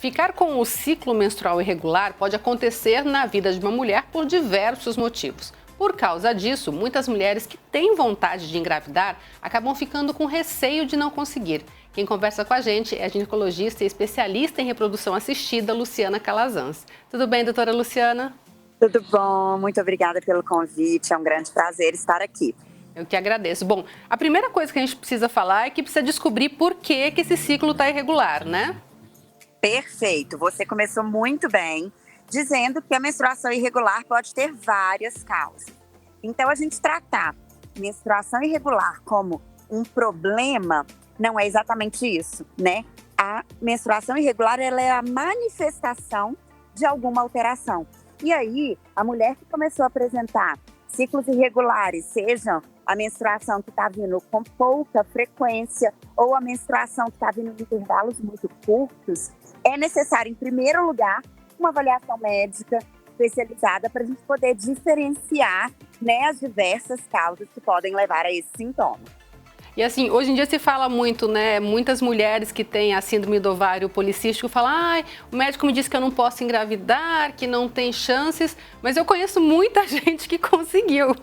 Ficar com o ciclo menstrual irregular pode acontecer na vida de uma mulher por diversos motivos. Por causa disso, muitas mulheres que têm vontade de engravidar acabam ficando com receio de não conseguir. Quem conversa com a gente é a ginecologista e especialista em reprodução assistida, Luciana Calazans. Tudo bem, doutora Luciana? Tudo bom, muito obrigada pelo convite, é um grande prazer estar aqui. Eu que agradeço. Bom, a primeira coisa que a gente precisa falar é que precisa descobrir por que esse ciclo está irregular, né? Perfeito, você começou muito bem, dizendo que a menstruação irregular pode ter várias causas. Então, a gente tratar menstruação irregular como um problema não é exatamente isso, né? A menstruação irregular, ela é a manifestação de alguma alteração. E aí, a mulher que começou a apresentar ciclos irregulares, sejam a menstruação que está vindo com pouca frequência ou a menstruação que está vindo em intervalos muito curtos, é necessário, em primeiro lugar, uma avaliação médica especializada para a gente poder diferenciar, né, as diversas causas que podem levar a esse sintoma. E assim, hoje em dia se fala muito, né? Muitas mulheres que têm a síndrome do ovário policístico falam: o médico me disse que eu não posso engravidar, que não tem chances, mas eu conheço muita gente que conseguiu.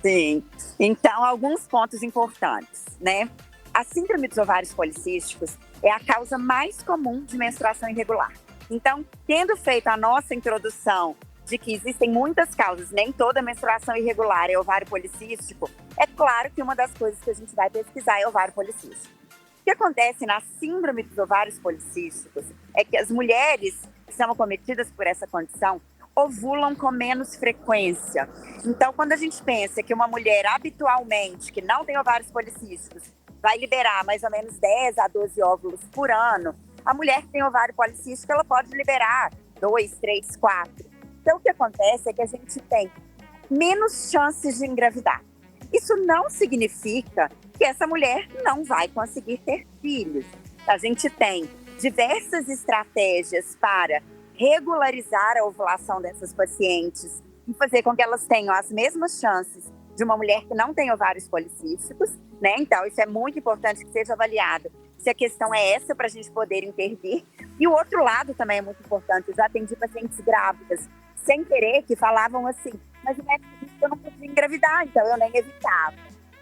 Sim, então alguns pontos importantes, né? A síndrome dos ovários policísticos é a causa mais comum de menstruação irregular. Então, tendo feito a nossa introdução de que existem muitas causas, nem toda menstruação irregular é ovário policístico, é claro que uma das coisas que a gente vai pesquisar é ovário policístico. O que acontece na síndrome dos ovários policísticos é que as mulheres que são acometidas por essa condição ovulam com menos frequência. Então, quando a gente pensa que uma mulher habitualmente, que não tem ovários policísticos, vai liberar mais ou menos 10 a 12 óvulos por ano, a mulher que tem ovário policístico, ela pode liberar 2, 3, 4. Então, o que acontece é que a gente tem menos chances de engravidar. Isso não significa que essa mulher não vai conseguir ter filhos. A gente tem diversas estratégias para regularizar a ovulação dessas pacientes e fazer com que elas tenham as mesmas chances de uma mulher que não tem ovários policísticos, né? Então, isso é muito importante que seja avaliado se a questão é essa para a gente poder intervir. E o outro lado também é muito importante. Eu já atendi pacientes grávidas sem querer que falavam assim: mas o médico disse que eu não podia engravidar, então eu nem evitava.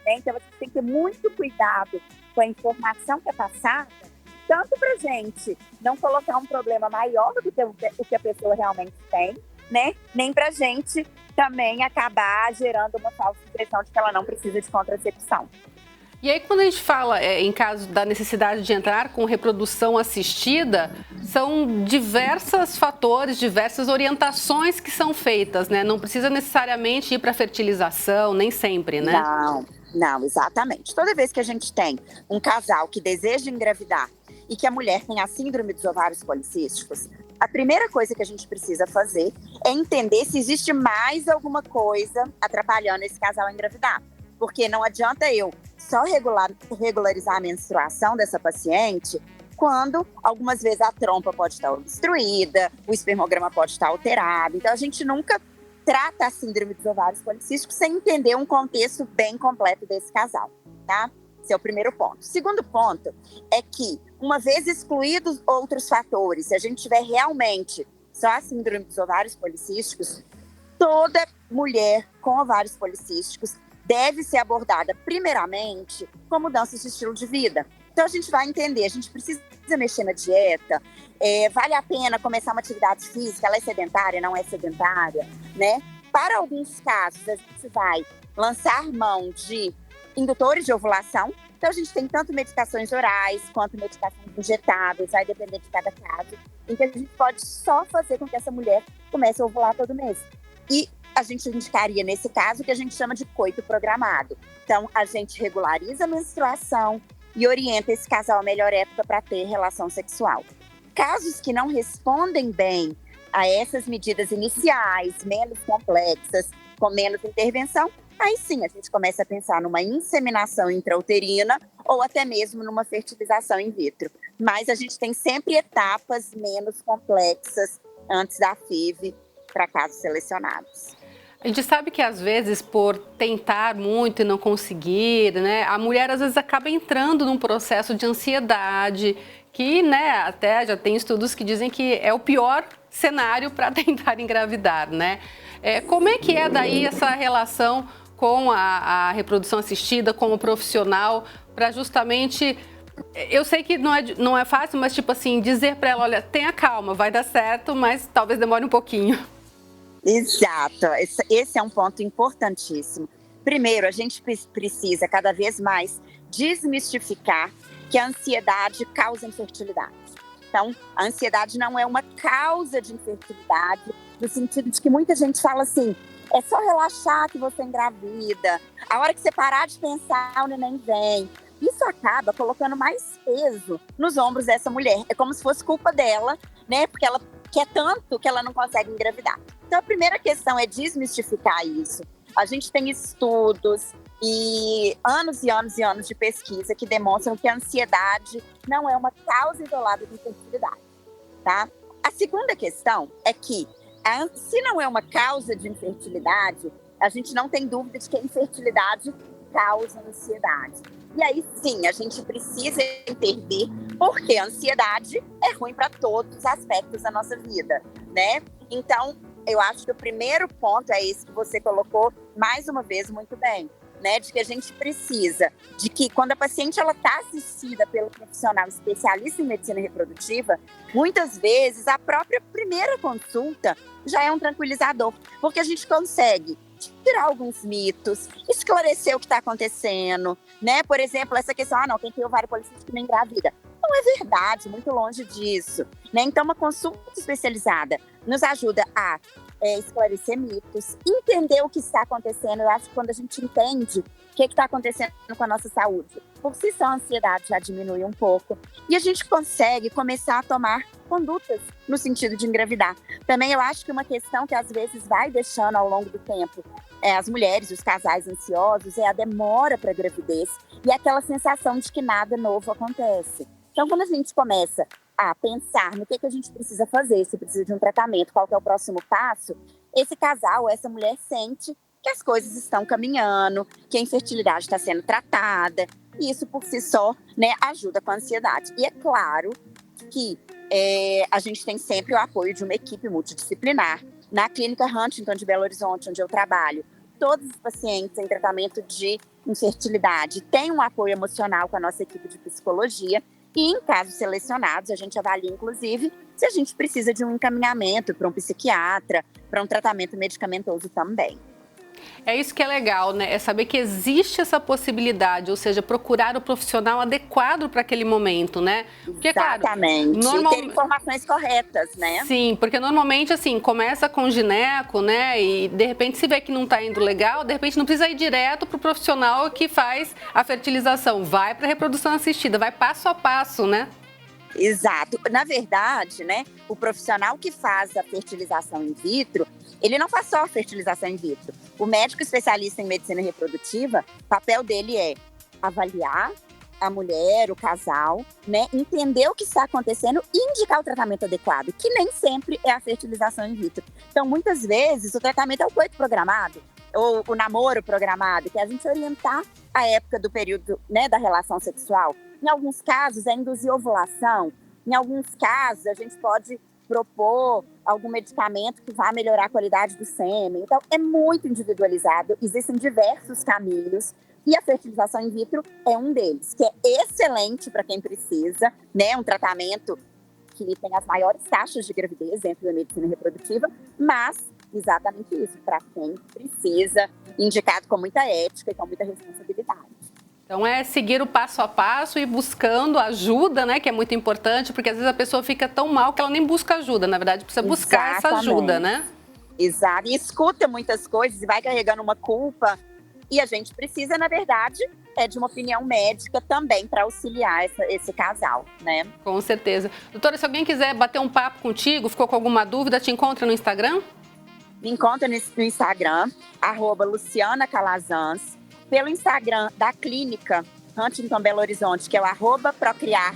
Né? Então, a gente tem que ter muito cuidado com a informação que é passada, tanto para a gente não colocar um problema maior do que o que a pessoa realmente tem, né? Nem para a gente também acabar gerando uma falsa impressão de que ela não precisa de contracepção. E aí, quando a gente fala em caso da necessidade de entrar com reprodução assistida, são diversos fatores, diversas orientações que são feitas, né? Não precisa necessariamente ir para fertilização, nem sempre, né? Não, exatamente. Toda vez que a gente tem um casal que deseja engravidar e que a mulher tem a síndrome dos ovários policísticos, a primeira coisa que a gente precisa fazer é entender se existe mais alguma coisa atrapalhando esse casal a engravidar. Porque não adianta eu só regularizar a menstruação dessa paciente quando algumas vezes a trompa pode estar obstruída, o espermograma pode estar alterado. Então, a gente nunca trata a síndrome dos ovários policísticos sem entender um contexto bem completo desse casal, tá? Esse é o primeiro ponto. O segundo ponto é que, uma vez excluídos outros fatores, se a gente tiver realmente só a síndrome dos ovários policísticos, toda mulher com ovários policísticos deve ser abordada primeiramente com mudanças de estilo de vida. Então, a gente vai entender, a gente precisa mexer na dieta, vale a pena começar uma atividade física, ela é sedentária, não é sedentária, né? Para alguns casos, a gente vai lançar mão de indutores de ovulação. Então, a gente tem tanto medicações orais quanto medicações injetáveis, vai depender de cada caso, em que a gente pode só fazer com que essa mulher comece a ovular todo mês. E a gente indicaria, nesse caso, o que a gente chama de coito programado. Então, a gente regulariza a menstruação e orienta esse casal à melhor época para ter relação sexual. Casos que não respondem bem a essas medidas iniciais, menos complexas, com menos intervenção, aí sim a gente começa a pensar numa inseminação intrauterina ou até mesmo numa fertilização in vitro. Mas a gente tem sempre etapas menos complexas antes da FIV para casos selecionados. A gente sabe que às vezes por tentar muito e não conseguir, né, a mulher às vezes acaba entrando num processo de ansiedade, que, né, até já tem estudos que dizem que é o pior cenário para tentar engravidar, né? Como é que é daí essa relação com a reprodução assistida como profissional para justamente... Eu sei que não é fácil, mas tipo assim, dizer para ela, olha, tenha calma, vai dar certo, mas talvez demore um pouquinho. Exato, esse é um ponto importantíssimo. Primeiro, a gente precisa cada vez mais desmistificar que a ansiedade causa infertilidade. Então, a ansiedade não é uma causa de infertilidade, no sentido de que muita gente fala assim, é só relaxar que você engravida, a hora que você parar de pensar, o neném vem. Isso acaba colocando mais peso nos ombros dessa mulher. É como se fosse culpa dela, né? Porque ela quer tanto que ela não consegue engravidar. Então, a primeira questão é desmistificar isso. A gente tem estudos e anos de pesquisa que demonstram que a ansiedade não é uma causa isolada de infertilidade, tá? A segunda questão é que, se não é uma causa de infertilidade, a gente não tem dúvida de que a infertilidade causa ansiedade. E aí, sim, a gente precisa entender por que a ansiedade é ruim para todos os aspectos da nossa vida, né? Então, eu acho que o primeiro ponto é esse que você colocou, mais uma vez, muito bem, né? De que a gente precisa, de que quando a paciente está assistida pelo profissional especialista em medicina reprodutiva, muitas vezes a própria primeira consulta já é um tranquilizador, porque a gente consegue tirar alguns mitos, esclarecer o que está acontecendo, né? Por exemplo, essa questão, não, quem tem ovário policístico não engravida. Não é verdade, muito longe disso, né? Então, uma consulta especializada nos ajuda a esclarecer mitos, entender o que está acontecendo. Eu acho que quando a gente entende o que está acontecendo com a nossa saúde, por si só a ansiedade já diminui um pouco e a gente consegue começar a tomar condutas no sentido de engravidar. Também eu acho que uma questão que às vezes vai deixando ao longo do tempo as mulheres, os casais ansiosos, é a demora para a gravidez e aquela sensação de que nada novo acontece. Então, quando a gente começa a pensar no que a gente precisa fazer, se precisa de um tratamento, qual que é o próximo passo, esse casal, essa mulher sente que as coisas estão caminhando, que a infertilidade está sendo tratada, e isso por si só, né, ajuda com a ansiedade. E é claro que a gente tem sempre o apoio de uma equipe multidisciplinar. Na Clínica Huntington de Belo Horizonte, onde eu trabalho, todos os pacientes em tratamento de infertilidade têm um apoio emocional com a nossa equipe de psicologia. E em casos selecionados, a gente avalia, inclusive, se a gente precisa de um encaminhamento para um psiquiatra, para um tratamento medicamentoso também. É isso que é legal, né? É saber que existe essa possibilidade, ou seja, procurar o profissional adequado para aquele momento, né? Porque, exatamente. Claro, ter informações corretas, né? Sim, porque normalmente, assim, começa com o gineco, né? E, de repente, se vê que não está indo legal, de repente não precisa ir direto para o profissional que faz a fertilização. Vai para a reprodução assistida, vai passo a passo, né? Exato. Na verdade, né, o profissional que faz a fertilização in vitro, ele não faz só a fertilização in vitro. O médico especialista em medicina reprodutiva, o papel dele é avaliar a mulher, o casal, né, entender o que está acontecendo e indicar o tratamento adequado, que nem sempre é a fertilização in vitro. Então, muitas vezes, o tratamento é o coito programado, ou o namoro programado, que é a gente orientar a época do período, né, da relação sexual. Em alguns casos, é induzir ovulação. Em alguns casos, a gente pode propor algum medicamento que vá melhorar a qualidade do sêmen. Então, é muito individualizado. Existem diversos caminhos. E a fertilização in vitro é um deles, que é excelente para quem precisa, né? Um tratamento que tem as maiores taxas de gravidez dentro da medicina reprodutiva, mas exatamente isso, para quem precisa, indicado com muita ética e com muita responsabilidade. Então é seguir o passo a passo e buscando ajuda, né, que é muito importante, porque às vezes a pessoa fica tão mal que ela nem busca ajuda, na verdade precisa buscar essa ajuda, né? Exato, e escuta muitas coisas e vai carregando uma culpa, e a gente precisa, na verdade, de uma opinião médica também para auxiliar esse casal, né? Com certeza. Doutora, se alguém quiser bater um papo contigo, ficou com alguma dúvida, te encontra no Instagram? Me encontra no Instagram, @LucianaCalazans, pelo Instagram da Clínica Huntington Belo Horizonte, que é o @procriar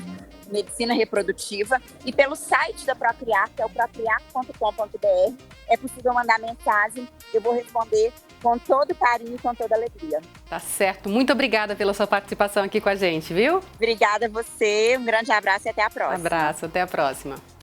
medicina reprodutiva, e pelo site da Procriar, que é o procriar.com.br, é possível mandar mensagem, eu vou responder com todo carinho e com toda alegria. Tá certo. Muito obrigada pela sua participação aqui com a gente, viu? Obrigada a você, um grande abraço e até a próxima. Abraço, até a próxima.